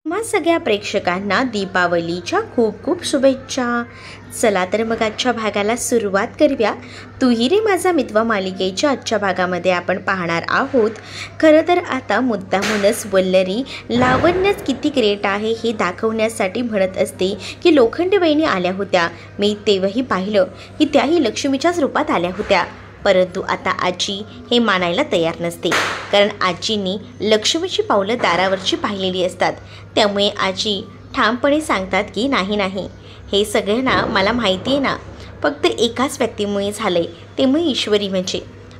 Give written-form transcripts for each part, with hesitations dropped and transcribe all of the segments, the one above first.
तुम्हा सगळ्या प्रेक्षकांना दीपावलीच्या खूप खूप शुभेच्छा। चला तर मग आजच्या भागाला सुरुवात करूया। तू ही रे माझा मित्र मालिकेच्या आजच्या भागामध्ये आपण पाहणार आहोत। खरं तर आता मुद्दामूनच वल्लरी लावण्यच किती ग्रेट आहे हे दाखवण्यासाठी म्हणत असते की लोखंडी बहिणी आल्या होत्या, मी तेव्हाही पाहिलं की त्याही लक्ष्मीच्याच रूपात आल्या होत्या। परंतु आता आजी हे मानायला तयार नसते, कारण आजींनी लक्ष्मीची पावलं दारावरची पाहिलेली असतात। त्यामुळे आजी ठामपणे सांगतात की नाही नाही, हे सगळं ना मला माहिती आहे ना, फक्त एकाच व्यक्तीमुळे झालंय, ते मग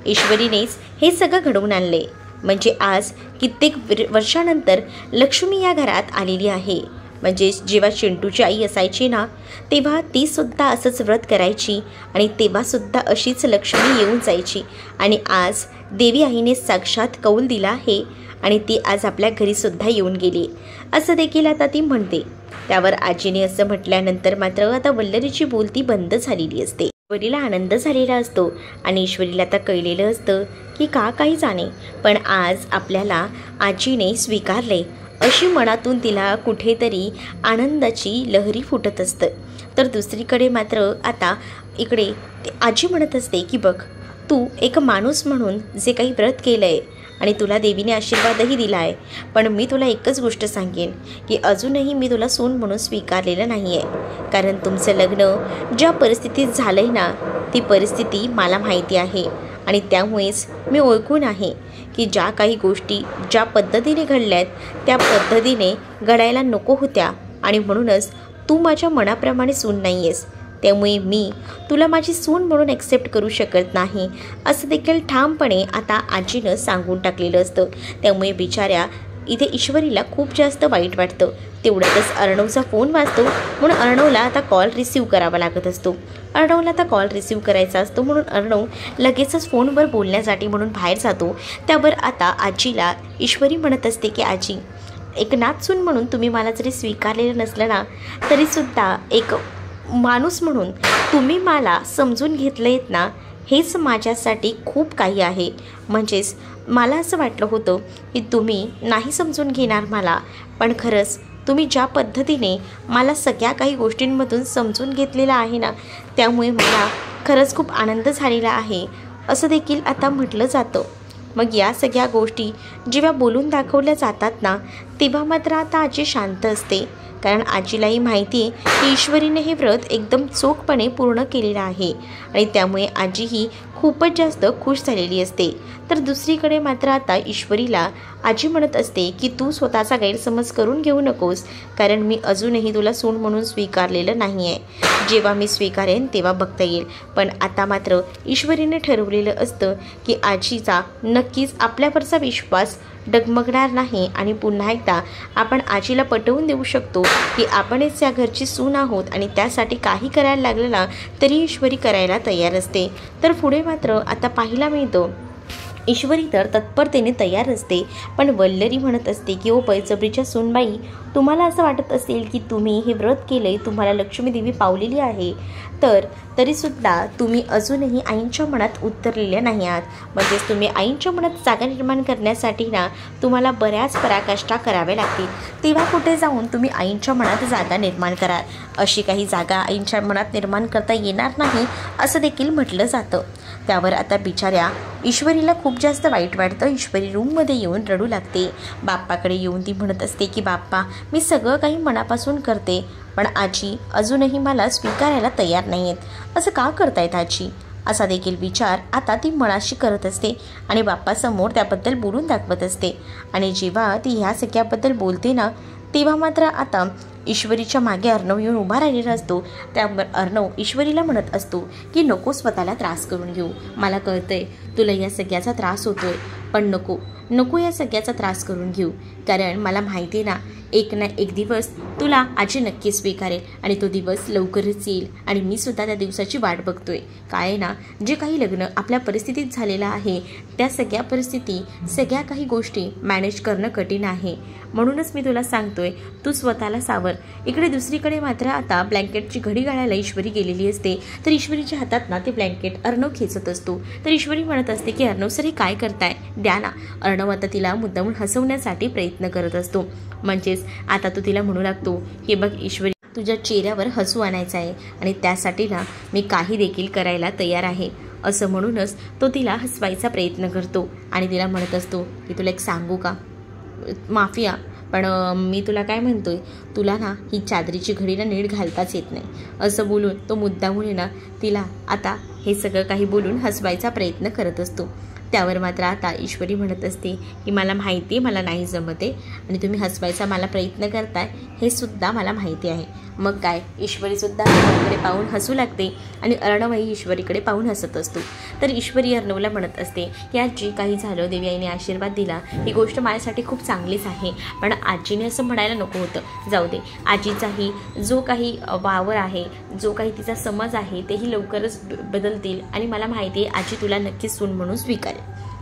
ईश्वरीनेच हे सगळं घडवून आणले। म्हणजे आज कित्येक वर्षानंतर लक्ष्मी या घरात आलेली आहे। म्हणजे जेव्हा चिंटूची आई असायची ना, तेव्हा ती सुद्धा असंच व्रत करायची आणि तेव्हासुद्धा अशीच लक्ष्मी येऊन जायची। आणि आज देवी आईने साक्षात कौल दिला आहे आणि ती आज आपल्या घरीसुद्धा येऊन गेली असं देखील आता ती म्हणते। त्यावर आजीने असं म्हटल्यानंतर मात्र आता वल्लरीची बोलती बंद झालेली असते। ईश्वरीला आनंद झालेला असतो आणि ईश्वरीला आता कळलेलं असतं की काही जाणे, पण आज आपल्याला आजीने स्वीकारले अशी मनातून तिला कुठेतरी आनंदाची लहरी फुटत असतं। तर दुसरीकडे मात्र आता इकडे आजी म्हणत असते की बघ, तू एक माणूस म्हणून जे काही व्रत केलं आहे आणि तुला देवीने आशीर्वादही दिला आहे, पण मी तुला एकच गोष्ट सांगेन की अजूनही मी तुला सून म्हणून स्वीकारलेलं नाही आहे। कारण तुमचं लग्न ज्या परिस्थितीत झालं आहे ना, ती परिस्थिती मला माहिती आहे आणि त्यामुळेच मी ओळखून आहे की ज्या काही गोष्टी ज्या पद्धतीने घडल्यात त्या पद्धतीने घडायला नको होत्या आणि म्हणूनच तू माझ्या मनाप्रमाणे सून नाही आहेस। त्यामुळे मी तुला माझी सून म्हणून ॲक्सेप्ट करू शकत नाही असं देखील ठामपणे आता आजीनं सांगून टाकलेलं असतं। त्यामुळे बिचाऱ्या इथे ईश्वरीला खूप जास्त वाईट वाटतं। तेवढ्यातच अर्णवचा फोन वाजतो, म्हणून अर्णवला आता कॉल रिसीव्ह करावा लागत असतो। अर्णवला आता कॉल रिसीव्ह करायचा असतो, म्हणून अर्णव लगेचच फोनवर बोलण्यासाठी म्हणून बाहेर जातो। त्यावर आता आजीला ईश्वरी म्हणत असते की आजी, एक नातसून म्हणून तुम्ही मला जरी स्वीकारलेलं नसलं ना, तरीसुद्धा एक माणूस म्हणून तुम्ही मला समजून घेतलं आहेत ना, हेच माझ्यासाठी खूप काही आहे। म्हणजेच मला असं वाटलं होतं की तुम्ही नाही समजून घेणार मला, पण खरंच तुम्ही ज्या पद्धतीने मला सगळ्या काही गोष्टींमधून समजून घेतलेलं आहे ना, त्यामुळे मला खरंच खूप आनंद झालेला आहे असं देखील आता म्हटलं जातं। मग या सगळ्या गोष्टी जेव्हा बोलून दाखवल्या जातात ना, तेव्हा मात्र आता आजी शांत असते, कारण आजीलाही माहिती आहे की ईश्वरीने हे व्रत एकदम चोखपणे पूर्ण केलेलं आहे आणि त्यामुळे आजी ही खूपच जास्त खुश झालेली असते। तर दुसरीकडे मात्र आता ईश्वरीला आजी म्हणत असते की तू स्वतःचा गैरसमज करून घेऊ नकोस, कारण मी अजूनही तुला सून म्हणून स्वीकारलेलं नाही आहे। जेव्हा मी स्वीकारेन तेव्हा बघता येईल, पण आता मात्र ईश्वरीने ठरवलेलं असतं की आजीचा नक्कीच आपल्यावरचा विश्वास डगमगणार नाही आणि पुन्हा एकदा आपण आजीला पटवून देऊ शकतो की आपणच या घरची सून आहोत आणि त्यासाठी काही करायला लागलं ना तरी ईश्वरी करायला तयार असते। तर पुढे मात्र आता पाहायला मिळतं ईश्वरी तर तत्परतेने तयार असते, पण वल्लरी म्हणत असते की ओ बळजबरीच्या सूनबाई, तुम्हाला असं वाटत असेल की तुम्ही हे व्रत केलंय, तुम्हाला लक्ष्मी देवी पावलेली आहे, तर तरीसुद्धा तुम्ही अजूनही आईंच्या मनात उतरलेल्या नाही आहात। म्हणजेच तुम्ही आईंच्या मनात जागा निर्माण करण्यासाठी ना तुम्हाला बऱ्याच पराकाष्ठा कराव्या लागतील, तेव्हा कुठे जाऊन तुम्ही आईंच्या मनात जागा निर्माण कराल। अशी काही जागा आईंच्या मनात निर्माण करता येणार नाही असं देखील म्हटलं जातं। त्यावर आता बिचाऱ्या ईश्वरीला खूप जास्त वाईट वाटतं। ईश्वरी रूममध्ये येऊन रडू लागते। बाप्पाकडे येऊन ती म्हणत असते की बाप्पा, मी सगळं काही मनापासून करते, पण आजी अजूनही मला स्वीकारायला तयार नाही आहेत। असं का करतायत आजी, असा देखील विचार आता ती मनाशी करत असते आणि बाप्पासमोर त्याबद्दल बोलून दाखवत असते। आणि जेव्हा ती ह्या सगळ्याबद्दल बोलते ना, तेव्हा मात्र आता ईश्वरीच्या मागे अर्णव येऊन उभा राहिलेला असतो। त्यामुळे अर्णव ईश्वरीला म्हणत असतो की नको स्वतःला त्रास करून घेऊ, मला कळतंय तुला या सगळ्याचा त्रास होतोय, पण नको या सगळ्याचा त्रास करून घेऊ, कारण मला माहिती आहे ना एक दिवस तुला आजी नक्की स्वीकारेल आणि तो दिवस लवकरच येईल आणि मी सुद्धा त्या दिवसाची वाट बघतोय। काय ना, जे काही लग्न आपल्या परिस्थितीत झालेलं आहे त्या सगळ्या परिस्थिती, सगळ्या काही गोष्टी मॅनेज करणं कठीण आहे, म्हणूनच मी तुला सांगतोय तू स्वतःला सावर। इकडे दुसरीकडे मात्र आता ब्लँकेटची घडी घालायला ईश्वरी गेलेली असते, तर ईश्वरीच्या हातात ना ते ब्लँकेट अर्णव खेचत असतो। तर ईश्वरी म्हणत असते की अर्णव सर हे काय करताय, द्या ना। अर्णव आता तिला मुद्दामून हसवण्यासाठी प्रयत्न करत असतो, म्हणजेच आता तो तिला म्हणू लागतो की बघ ईश्वरी, तुझ्या चेहऱ्यावर हसू आणायचं आहे आणि त्यासाठी ना मी काही देखील करायला तयार आहे, असं म्हणूनच तो तिला हसवायचा प्रयत्न करतो आणि तिला म्हणत असतो की तुला एक सांगू का, माफिया, पण मी तुला काय म्हणतोय, तुला ना ही चादरीची घडी ना नीट घालताच येत नाही, असं बोलून तो मुद्दामून ना तिला आता हे सगळं काही बोलून हसवायचा प्रयत्न करत असतो. त्यावर मात्र आता ईश्वरी म्हणत असते की मला माहिती आहे मला नाही जमते आणि तुम्ही हसवायचा मला प्रयत्न करताय हे सुद्धा मला माहिती आहे. मग काय, ईश्वरीसुद्धा अर्णवकडे पाहून हसू लागते आणि अर्णवही ईश्वरीकडे पाहून हसत असतो. तर ईश्वरी अर्णवला म्हणत असते की आज जे काही झालं देवी आईने आशीर्वाद दिला ही गोष्ट माझ्यासाठी खूप चांगलीच आहे, पण आजीने असं म्हणायला नको होतं. जाऊ दे, आजीचाही जो काही वावर आहे, जो काही तिचा समज आहे तेही लवकरच बदलतील आणि मला माहिती आहे आजी तुला नक्कीच सून म्हणून स्वीकारेल,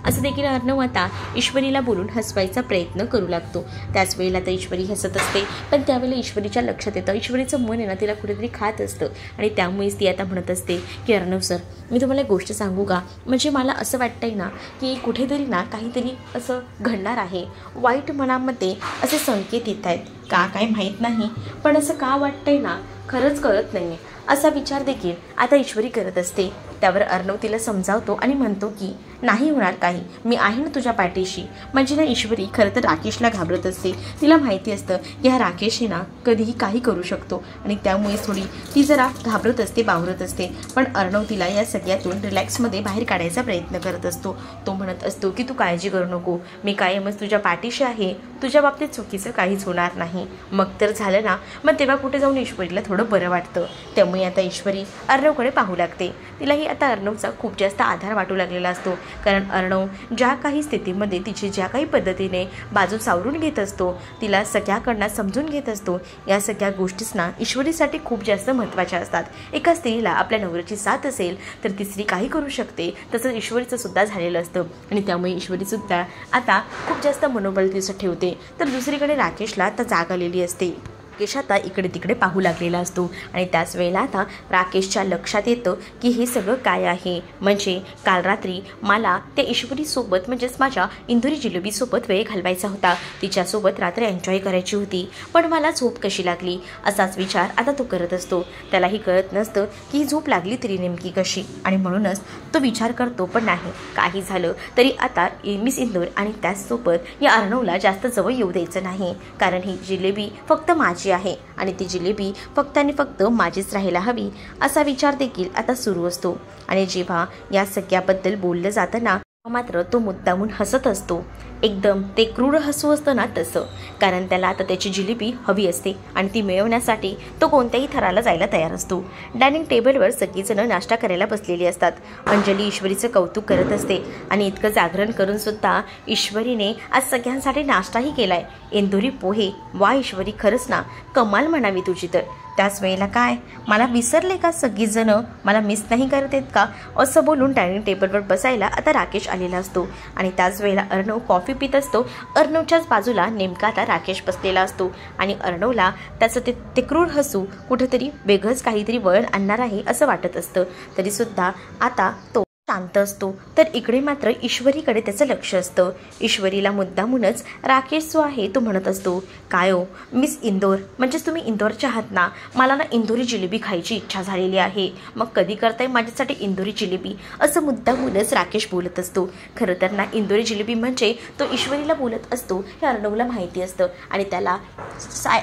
असं देखील अर्णव आता ईश्वरीला बोलून हसवायचा प्रयत्न करू लागतो. त्याच वेळेला तर ईश्वरी हसत असते, पण त्यावेळेला ईश्वरीच्या लक्षात येतं ईश्वरीचं मन आहे ना तिला कुठेतरी खात असतं आणि त्यामुळेच ती आता म्हणत असते की अर्णव सर, मी तुम्हाला एक गोष्ट सांगू का, म्हणजे मला असं वाटतंय ना की कुठेतरी ना काहीतरी असं घडणार आहे, वाईट मनामध्ये असे संकेत येत आहेत का काय माहीत नाही, पण असं का वाटतंय ना खरंच कळत नाही, असा विचार देखील आता ईश्वरी करत असते. त्यावर अर्णव तिला समजावतो आणि म्हणतो की नाही होणार काही, मी आहे ना तुझ्या पाठीशी. म्हणजे ना ईश्वरी खरं तर राकेशला घाबरत असते, तिला माहिती असतं की हा राकेश आहे ना कधीही काही करू शकतो आणि त्यामुळे थोडी ती जरा घाबरत असते, बावरत असते. पण अर्णव तिला या सगळ्यातून रिलॅक्समध्ये बाहेर काढायचा प्रयत्न करत असतो. तो म्हणत असतो की तू काळजी करू नको, मी कायमच तुझ्या पाठीशी आहे, तुझ्या बाबतीत चुकीचं काहीच होणार नाही. मग तर झालं ना, मग तेव्हा कुठे जाऊन ईश्वरीला थोडं बरं वाटतं. त्यामुळे आता ईश्वरी अर्णवकडे पाहू लागते. तिलाही आता अर्णवचा खूप जास्त आधार वाटू लागलेला असतो, कारण अर्णव ज्या काही स्थितीमध्ये तिची ज्या काही पद्धतीने बाजू सावरून घेत असतो, तिला सगळ्याकडनं समजून घेत असतो, या सगळ्या गोष्टीच ना ईश्वरीसाठी खूप जास्त महत्त्वाच्या असतात. एका स्त्रीला आपल्या नवऱ्याची साथ असेल तर ती स्त्री काही करू शकते, तसंच ईश्वरीचं सुद्धा झालेलं असतं आणि त्यामुळे ईश्वरीसुद्धा आता खूप जास्त मनोबल तिचं ठेवते. तर दुसरीकडे राकेशला आता जाग आलेली असते. राकेश आता इकडे तिकडे पाहू लागलेला असतो आणि त्याच वेळेला आता राकेशच्या लक्षात येतं की हे सगळं काय आहे. म्हणजे काल रात्री मला त्या ईश्वरीसोबत म्हणजेच माझ्या इंदुरी जिलेबीसोबत वेळ घालवायचा होता, तिच्यासोबत रात्र एन्जॉय करायची होती, पण मला झोप कशी लागली असाच विचार आता तो करत असतो. त्यालाही कळत नसतं की झोप लागली तरी नेमकी कशी आणि म्हणूनच तो विचार करतो. पण नाही, काही झालं तरी आता मिस इंदूर आणि त्याचसोबत या अर्णवला जास्त जवळ येऊ द्यायचं नाही, कारण ही जिलेबी फक्त माझी आहे आणि ती जिलेबी फक्त आणि फक्त माझीच राहायला हवी असा विचार देखील आता सुरू असतो. आणि जेव्हा या सगळ्याबद्दल बोललं जातं ना मात्र तो मुद्दामून हसत असतो, एकदम ते क्रूर हसू असतं ना तसं, कारण त्याला आता त्याची जिलेबी हवी असते आणि ती मिळवण्यासाठी तो कोणत्याही थराला जायला तयार असतो. डायनिंग टेबलवर सगळीजणं नाश्ता करायला बसलेली असतात. अंजली ईश्वरीचं कौतुक करत असते आणि इतकं जागरण करून सुद्धा ईश्वरीने आज सगळ्यांसाठी नाश्ताही केलाय, इंदुरी पोहे. वा ईश्वरी, खरंच ना कमाल म्हणावी तुझी तर. त्याच वेळेला काय, मला विसरले का सगळीजणं, मला मिस नाही करत आहेत का, असं बोलून डायनिंग टेबलवर बसायला आता राकेश आलेला असतो. आणि त्याच वेळेला अर्णव कॉफी पित असतो. अर्णवच्याच बाजूला नेमका आता राकेश बसलेला असतो आणि अर्णवला त्याचं ते क्रूर हसू कुठेतरी वेगळंच काहीतरी वळण आणणार आहे असं वाटत असतं. तरीसुद्धा आता तो शांत असतो. तर इकडे मात्र ईश्वरीकडे त्याचं लक्ष असतं. ईश्वरीला मुद्दामूनच राकेश जो आहे तो म्हणत असतो, काय हो मिस इंदोर, म्हणजेच तुम्ही इंदोरच्या आहात ना, मला ना इंदोरी जिलेबी खायची इच्छा झालेली आहे, मग कधी करताय माझ्यासाठी इंदोरी जिलेबी, असं मुद्दामूनच राकेश बोलत असतो. खरं तर ना इंदोरी जिलेबी म्हणजे तो ईश्वरीला बोलत असतो हे अर्णवला माहिती असतं आणि त्याला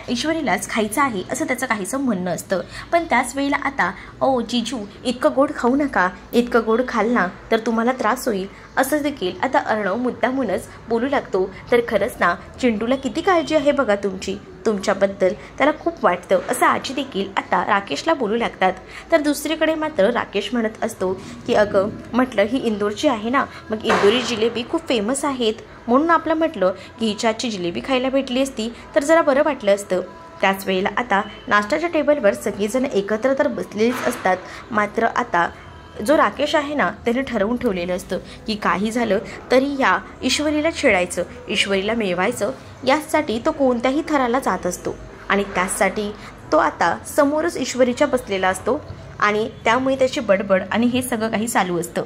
ईश्वरीलाच खायचं आहे असं त्याचं काहीसं म्हणणं असतं. पण त्याच वेळेला आता ओ जिजू इतकं गोड खाऊ नका, इतकं गोड खाल ना तर तुम्हाला त्रास होईल, असं देखील आता अर्णव मुद्दामूनच बोलू लागतो. तर खरंच ना चिंटूला किती काळजी आहे बघा तुमची, तुमच्याबद्दल त्याला खूप वाटतं, असं आजी देखील आता राकेशला बोलू लागतात. तर दुसरीकडे मात्र राकेश म्हणत असतो की अगं म्हटलं ही इंदोरची आहे ना, मग इंदोरी जिलेबी खूप फेमस आहेत म्हणून आपलं म्हटलं की हिच्या आजची जिलेबी खायला भेटली असती तर जरा बरं वाटलं असतं. त्याच वेळेला आता नाश्त्याच्या टेबलवर सगळेजण एकत्र तर बसलेलीच असतात. मात्र आता जो राकेश आहे ना त्याने ठरवून ठेवलेलं असतं की काही झालं तरी या ईश्वरीला छेडायचं, ईश्वरीला मिळवायचं, यासाठी तो कोणत्याही थराला जात असतो. आणि त्याचसाठी तो आता समोरच ईश्वरीच्या बसलेला असतो आणि त्यामुळे त्याची बडबड आणि हे सगळं काही चालू असतं.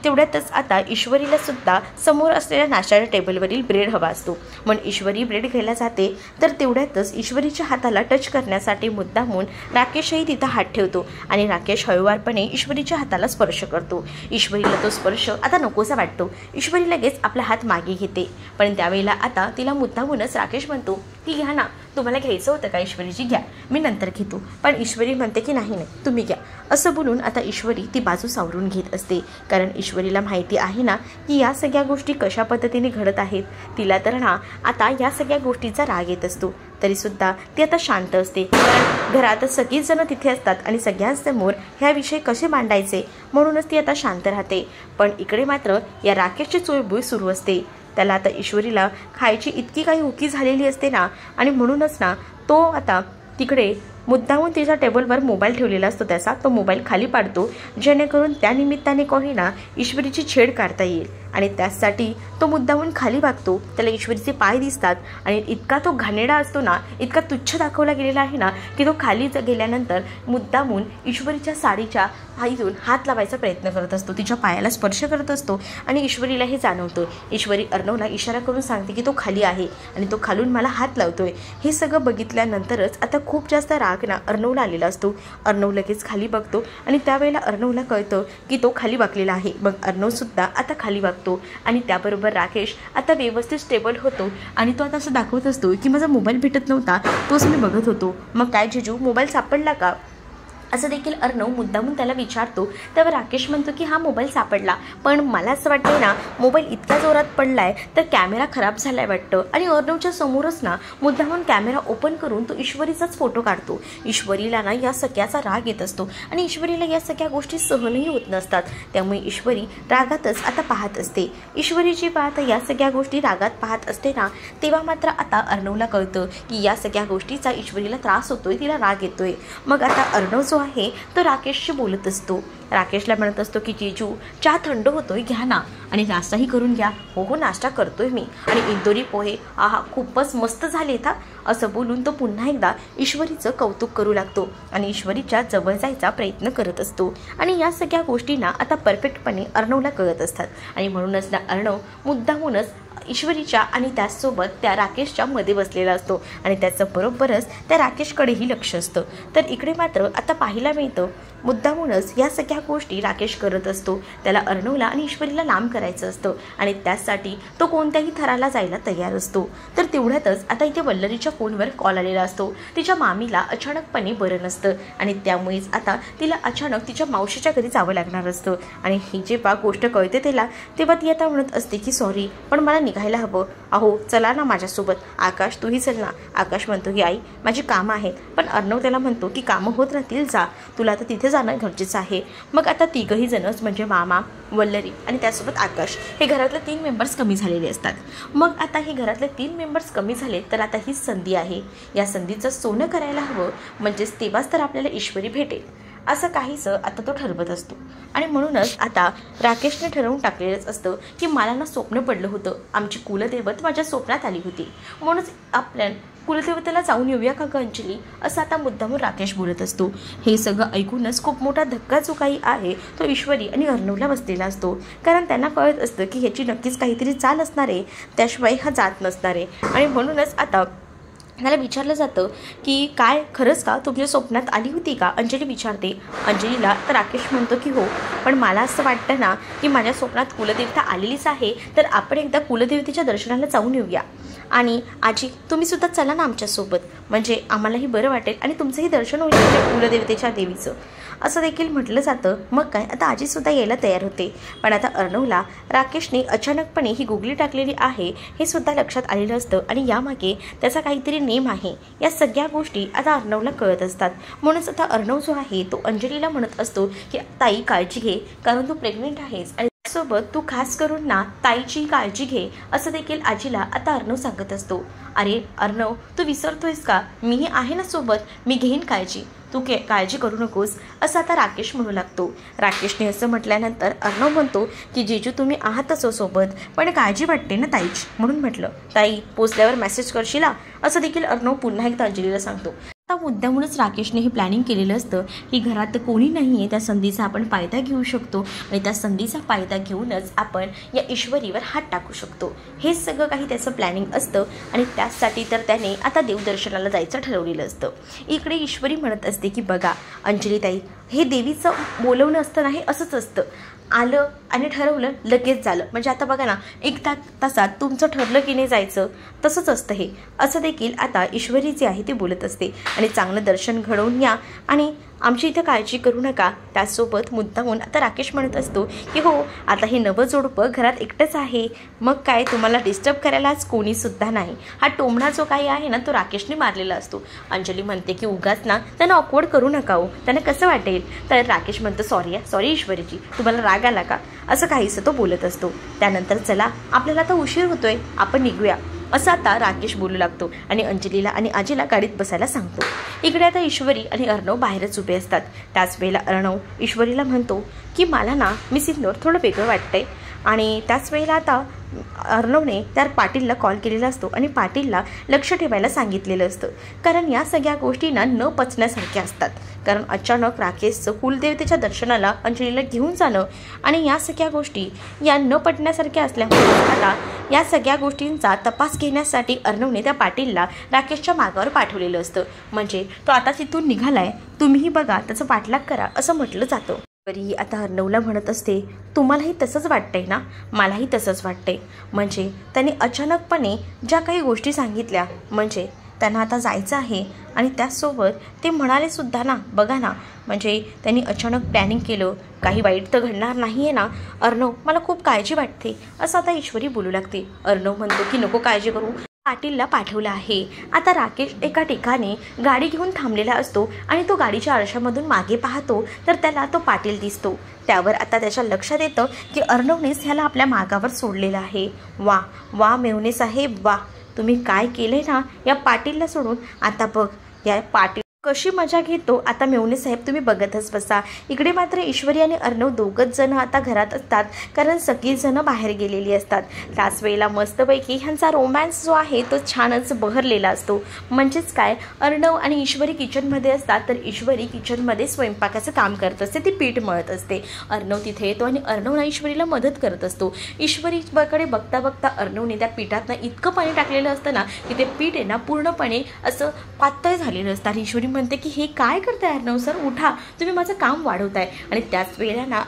तेवढ्यातच आता ईश्वरीला सुद्धा समोर असलेल्या नाश्त्याच्या टेबलवरील ब्रेड हवा असतो. म्हणून ईश्वरी ब्रेड घ्यायला जाते, तर तेवढ्यातच ईश्वरीच्या हाताला टच करण्यासाठी मुद्दामून राकेशही तिथं हात ठेवतो आणि राकेश हळूवारपणे ईश्वरीच्या हाताला स्पर्श करतो. ईश्वरीला तो स्पर्श आता नकोसा वाटतो. ईश्वरी लगेच आपला हात मागे घेते, पण त्यावेळेला आता तिला मुद्दामूनच राकेश म्हणतो की घ्या ना, तुम्हाला घ्यायचं होतं का ईश्वरीजी, घ्या, मी नंतर घेतो. पण ईश्वरी म्हणते की नाही तुम्ही घ्या. असं बोलून आता ईश्वरी ती बाजू सावरून घेत असते, कारण ईश्वरीला माहिती आहे ना की या सगळ्या गोष्टी कशा पद्धतीने घडत आहेत. तिला तर ना आता या सगळ्या गोष्टीचा राग येत असतो, तरीसुद्धा ती आता शांत असते, कारण घरात सगळीच जण तिथे असतात आणि सगळ्यांसमोर ह्या विषय कसे मांडायचे म्हणूनच ती आता शांत राहते. पण इकडे मात्र या राकेशची चुळबुळ सुरू असते. त्याला आता ईश्वरीला खायची इतकी काही उकी झालेली असते ना, आणि म्हणूनच ना तो आता तिकडे मुद्दामून तिच्या टेबलवर मोबाईल ठेवलेला असतो, त्याचा तो मोबाईल खाली पाडतो, जेणेकरून त्या निमित्ताने कोणी ना ईश्वरीची छेड काढता येईल. आणि त्यासाठी तो मुद्दामून खाली वागतो. त्याला ईश्वरीचे पाय दिसतात आणि इतका तो घाणेरडा असतो ना, इतका तुच्छ दाखवला गेलेला आहे ना, की तो खाली गेल्यानंतर मुद्दामून ईश्वरीच्या साडीच्या हाईतून हात लावायचा प्रयत्न करत असतो, तिच्या पायाला स्पर्श करत असतो आणि ईश्वरीला हे जाणवतं. ईश्वरी अर्णवला इशारा करून सांगते की तो खाली आहे आणि तो खालून मला हात लावतोय. हे सगळं बघितल्यानंतरच आता खूप जास्त राग ना अर्णवला आलेला असतो. अर्णव लगेच खाली बघतो आणि त्यावेळेला अर्णवला कळतं की तो खाली वाकलेला आहे. मग अर्णवसुद्धा आता खाली वागतो आणि त्याबरोबर राकेश आता व्यवस्थित स्टेबल होतो आणि तो आता असं दाखवत असतो की माझा मोबाईल भेटत नव्हता, तोच मी बघत होतो. मग काय जिजू, मोबाईल सापडला का, असं देखील अर्णव मुद्दामून त्याला विचारतो. त्यावर राकेश म्हणतो की हा मोबाईल सापडला, पण मला असं वाटतं ना मोबाईल इतक्या जोरात पडलाय तर कॅमेरा खराब झालाय वाटतं. आणि अर्णवच्या समोरच ना मुद्दामून कॅमेरा ओपन करून तो ईश्वरीचाच फोटो काढतो. ईश्वरीला ना या सगळ्याचा राग येत असतो आणि ईश्वरीला या सगळ्या गोष्टी सहनही होत नसतात. त्यामुळे ईश्वरी रागातच आता पाहत असते. ईश्वरीची पाहत या सगळ्या गोष्टी रागात पाहत असते ना, तेव्हा मात्र आता अर्णवला कळतं की या सगळ्या गोष्टीचा ईश्वरीला त्रास होतोय, तिला राग येतोय. मग आता अर्णव जो आहे तो राकेशशी बोलत असतो. राकेशला म्हणत असतो की जीजू चहा थंड होतोय, घ्या ना, आणि नाश्ताही करून घ्या. हो हो, नाश्ता करतोय मी, आणि इंदोरी पोहे आहा खूपच मस्त झालेत हा, असं बोलून तो पुन्हा एकदा ईश्वरीचं कौतुक करू लागतो आणि ईश्वरीच्या जवळ जायचा प्रयत्न करत असतो. आणि या सगळ्या गोष्टींना आता परफेक्टपणे अर्णवला कळत असतात आणि म्हणूनच ना अर्णव मुद्दामूनच ईश्वरीच्या आणि त्याचसोबत त्या राकेशच्या मध्ये बसलेला असतो आणि त्याचं बरोबरच त्या राकेशकडेही लक्ष असतं. तर इकडे मात्र आता पाहायला मिळतं मुद्दामूनच या सगळ्या गोष्टी राकेश करत असतो. त्याला अर्णवला आणि ईश्वरीला लांब करायचं असतं आणि त्यासाठी तो कोणत्याही थराला जायला तयार असतो. तर तेवढ्यातच आता इथे वल्लरीच्या फोनवर कॉल आलेला असतो. तिच्या मामीला अचानकपणे बरं नसतं आणि त्यामुळेच आता तिला अचानक तिच्या मावशीच्या घरी जावं लागणार असतं. आणि ही जेव्हा गोष्ट कळते त्याला, तेव्हा ती आता म्हणत असते की सॉरी, पण मला निघायला हवं. अहो चला ना माझ्यासोबत, आकाश तूही चल ना. आकाश म्हणतो की आई माझी कामं आहेत, पण अर्णव त्याला म्हणतो की कामं होत राहतील, जा, तुला आता तिथे जाणं गरजेचं आहे. मग आता तिघही जणच म्हणजे मामा, वल्लरी आणि त्यासोबत आकाश हे घरातले 3 मेंबर्स कमी झालेले असतात. मग आता हे घरातले 3 मेंबर्स कमी झाले तर आता ही संधी आहे, या संधीचं सोनं करायला हवं, म्हणजेच तेव्हाच तर आपल्याला ईश्वरी भेटेल, असं काहीसं आता तो ठरवत असतो. आणि म्हणूनच आता राकेशने ठरवून टाकलेलंच असतं की मला ना स्वप्न पडलं होतं, आमची कुलदैवत माझ्या स्वप्नात आली होती, म्हणूनच आपल्या कुलदेवतेला जाऊन येऊया का ग अंजली, असं आता मुद्दामून राकेश बोलत असतो. हे सगळं ऐकूनच खूप मोठा धक्का जो काही आहे तो ईश्वरी आणि अर्णवला बसलेला असतो, कारण त्यांना कळत असतं की ह्याची नक्कीच काहीतरी चाल असणार आहे, त्याशिवाय हा जात नसणार आहे. आणि म्हणूनच आता त्याला विचारलं जातं की काय खरंच का तुमच्या स्वप्नात आली होती का, अंजली विचारते. अंजलीला तर राकेश म्हणतो की हो, पण मला असं वाटतं ना की माझ्या स्वप्नात कुलदेवता आलेलीच आहे, तर आपण एकदा कुलदेवतेच्या दर्शनाला जाऊन येऊया. आणि आजी तुम्ही सुद्धा चला ना आमच्यासोबत, म्हणजे आम्हालाही बरं वाटेल आणि तुमचंही दर्शन होईल कुलदेवतेच्या देवीचं, असं देखील म्हटलं जातं. मग काय आता आजीसुद्धा यायला तयार होते. पण आता अर्णवला राकेशने अचानकपणे ही गुगली टाकलेली आहे हे सुद्धा लक्षात आलेलं असतं आणि यामागे त्याचा काहीतरी नेम आहे. या सगळ्या गोष्टी आता अर्णवला कळत असतात. म्हणूनच आता अर्णव जो आहे तो अंजलीला म्हणत असतो की ताई काळजी घे, कारण तू प्रेग्नेंट आहेस आणि सोबत तू खास करून ना ताईची काळजी घे, असं देखील आजीला आता अर्णव सांगत असतो. अरे अर्णव तू विसरतोयस का, मीही आहे ना सोबत, मी घेईन काळजी, तू काळजी करू नकोस, असं आता राकेश म्हणू लागतो. राकेशने असं म्हटल्यानंतर अर्णव म्हणतो की जीजू तुम्ही आहातच सोबत, पण काळजी वाटते ना ताईची, म्हणून म्हटलं ताई पोचल्यावर मेसेज करशील, असं देखील अर्णव पुन्हा एकदा अंजलीला सांगतो. आता मुद्दामूनच राकेशने हे प्लॅनिंग केलेलं असतं की घरात कोणी नाही आहे, त्या संधीचा आपण फायदा घेऊ शकतो आणि त्या संधीचा फायदा घेऊनच आपण या ईश्वरीवर हात टाकू शकतो. हे सगळं काही त्याचं प्लॅनिंग असतं आणि त्यासाठी तर त्याने आता देवदर्शनाला जायचं ठरवलेलं असतं. इकडे ईश्वरी म्हणत असते की बघा अंजलीताई, हे देवीचं बोलवणं असतं ना, हे असंच असतं. आलं आणि ठरवलं लगेच झालं. म्हणजे आता बघा ना, एक तासात तुमचं ठरलं की नाही जायचं, तसंच असतं हे. असं देखील आता ईश्वरी जे आहे ते बोलत असते आणि चांगलं दर्शन घडवून या आणि आमची इथं काळजी करू नका. त्याचसोबत मुद्दामून आता राकेश म्हणत असतो की हो, आता हे नवं जोडपं घरात एकटंच आहे, मग काय तुम्हाला डिस्टर्ब करायलाच कोणीसुद्धा नाही. हा टोमणा जो काही आहे ना, तो राकेशने मारलेला असतो. अंजली म्हणते की उगाच ना त्यांना ऑकवर्ड करू नका हो, त्यांना कसं वाटेल. तर राकेश म्हणतो सॉरी ईश्वरीजी, तुम्हाला राग आला का, असं काहीसं तो बोलत असतो. त्यानंतर चला आपल्याला आता उशीर होतोय, आपण निघूया, असं आता राकेश बोलू लागतो आणि अंजलीला आणि आजीला गाडीत बसायला सांगतो. इकडे आता ईश्वरी आणि अर्णव बाहेरच उभे असतात. त्याच वेळेला अर्णव ईश्वरीला म्हणतो की मला ना मिसिंदवर थोडं वेगळं वाटतंय. आणि त्याच वेळेला आता अर्णवने त्या पाटीलला कॉल केलेला असतो आणि पाटीलला लक्ष ठेवायला सांगितलेलं असतं. कारण या सगळ्या गोष्टींना न पचण्यासारख्या असतात. कारण अचानक राकेशचं कुलदेवतेच्या दर्शनाला अंजलीला घेऊन जाणं आणि या सगळ्या गोष्टी या न पटण्यासारख्या असल्यामुळे आता या सगळ्या गोष्टींचा तपास घेण्यासाठी अर्णवने त्या पाटीलला राकेशच्या मागावर पाठवलेलं असतं. म्हणजे तो आता तिथून निघालाय, तुम्हीही बघा, त्याचं पाठलाग करा, असं म्हटलं जातं. तरी आता अर्णवला म्हणत असते तुम्हालाही तसंच वाटतंय ना, मलाही तसंच वाटतंय. म्हणजे त्यांनी अचानकपणे ज्या काही गोष्टी सांगितल्या, म्हणजे त्यांना आता जायचं आहे आणि त्याचसोबत ते म्हणाले सुद्धा ना, बघा ना, म्हणजे त्यांनी अचानक प्लॅनिंग केलं, काही वाईट तर घडणार नाही आहे ना. अर्णव, मला खूप काळजी वाटते, असं आता ईश्वरी बोलू लागते. अर्णव म्हणतो की नको काळजी करू, पाटीलला पाठवलं आहे. आता राकेश एका ठिकाणी गाडी घेऊन थांबलेला असतो आणि तो गाडीच्या आरशामधून मागे पाहतो तर त्याला तो पाटील दिसतो. त्यावर आता त्याच्या लक्षात येतं की अर्णवनेच ह्याला आपल्या मागावर सोडलेलं आहे. वा वा मेवणे साहेब, वा, तुम्ही काय केलंय ना या पाटीलला सोडून. आता बघ या पाटील कशी मजा घेतो. आता मेवणे साहेब तुम्ही बघतच बसा. इकडे मात्र ईश्वरी आणि अर्णव दोघंच जण आता घरात असतात, कारण सगळी जण बाहेर गेलेली असतात. त्याच वेळेला मस्तपैकी ह्यांचा रोमॅन्स जो आहे तो छानच बहरलेला असतो. म्हणजेच काय, अर्णव आणि ईश्वरी किचनमध्ये असतात, तर ईश्वरी किचनमध्ये स्वयंपाकाचं काम करत असते, ती पीठ मळत असते. अर्णव तिथे येतो आणि अर्णव ईश्वरीला मदत करत असतो. ईश्वरीकडे बघता बघता अर्णवने त्या पिठातनं इतकं पाणी टाकलेलं असतं ना की ते पीठ आहे ना पूर्णपणे असं पातळ झालेलं असतं. ईश्वरी म्हणते की हे काय करताय अर्णव सर, उठा, तुम्ही माझं काम वाढवताय. आणि त्याच वेळेला ना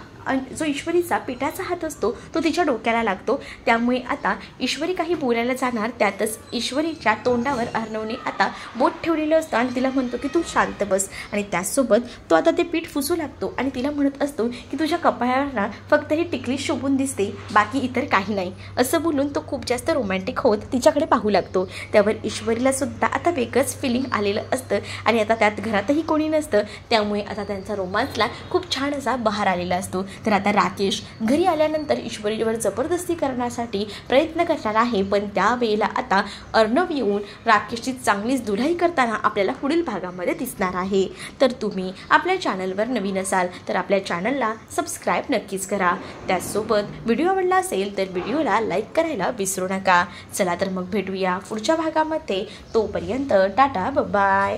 जो ईश्वरीचा पिठाचा हात असतो तो तिच्या डोक्याला लागतो. त्यामुळे आता ईश्वरी काही बोलायला जाणार, त्यातच ईश्वरीच्या तोंडावर अर्णवने आता बोट ठेवलेलं असतं आणि तिला म्हणतो की तू शांत बस. आणि त्याचसोबत तो आता ते पीठ फुसू लागतो आणि तिला म्हणत असतो की तुझ्या कपाळावर ना फक्त ही टिकली शोभून दिसते, बाकी इतर काही नाही, असं बोलून तो खूप जास्त रोमॅन्टिक होत तिच्याकडे पाहू लागतो. त्यावर ईश्वरीला सुद्धा आता वेगळंच फिलिंग आलेलं असतं आणि आता त्यात घरातही कोणी नसतं, त्यामुळे आता त्यांचा रोमांसला खूप छान असा बहार आलेला असतो. तर आता राकेश घरी आल्यानंतर ईश्वरीवर जबरदस्ती करण्यासाठी प्रयत्न करणार आहे, पण त्यावेळेला आता अर्णव येऊन राकेशची चांगलीच धुलाई करताना आपल्याला पुढील भागामध्ये दिसणार आहे. तर तुम्ही आपल्या चॅनलवर नवीन असाल तर आपल्या चॅनलला सबस्क्राईब नक्कीच करा. त्याचसोबत व्हिडिओ आवडला असेल तर व्हिडिओला लाईक करायला विसरू नका. चला तर मग भेटूया पुढच्या भागामध्ये. तोपर्यंत टाटा, बाय.